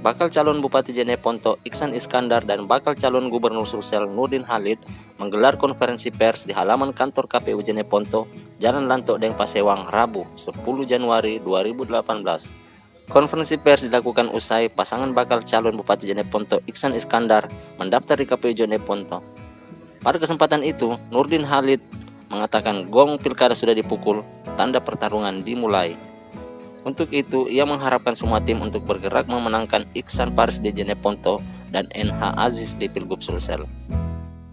bakal calon Bupati Jeneponto Iksan Iskandar dan bakal calon Gubernur Sulsel Nurdin Halid menggelar konferensi pers di halaman kantor KPU Jeneponto, Jalan Lantok Deng Pasewang, Rabu 10 Januari 2018. Konferensi pers dilakukan usai pasangan bakal calon Bupati Jeneponto Iksan Iskandar mendaftar di KPU Jeneponto. Pada kesempatan itu, Nurdin Halid mengatakan gong pilkada sudah dipukul, tanda pertarungan dimulai. Untuk itu, ia mengharapkan semua tim untuk bergerak memenangkan Iksan Paris di Jeneponto dan NH Aziz di Pilgub Sulsel.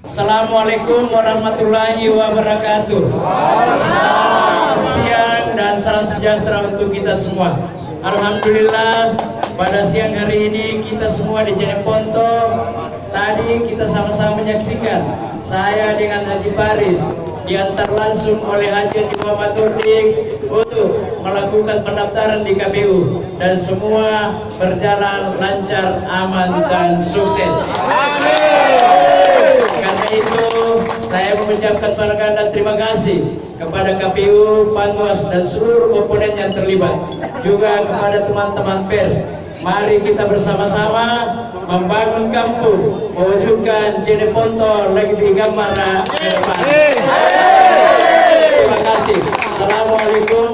Assalamualaikum warahmatullahi wabarakatuh. Selamat siang dan salam sejahtera untuk kita semua. Alhamdulillah, pada siang hari ini kita semua di Jeneponto tadi kita sama-sama menyaksikan saya dengan Haji Paris diantar langsung oleh Haji Muhammad Nurdin untuk melakukan pendaftaran di KPU dan semua berjalan lancar, aman dan sukses. Karena itu saya mengucapkan bangga dan terima kasih kepada KPU, Panwas dan seluruh komponen yang terlibat, juga kepada teman-teman pers. Mari kita bersama-sama membangun kampung, mewujudkan Jeneponto lebih gambara ke depan. Terima kasih. Assalamualaikum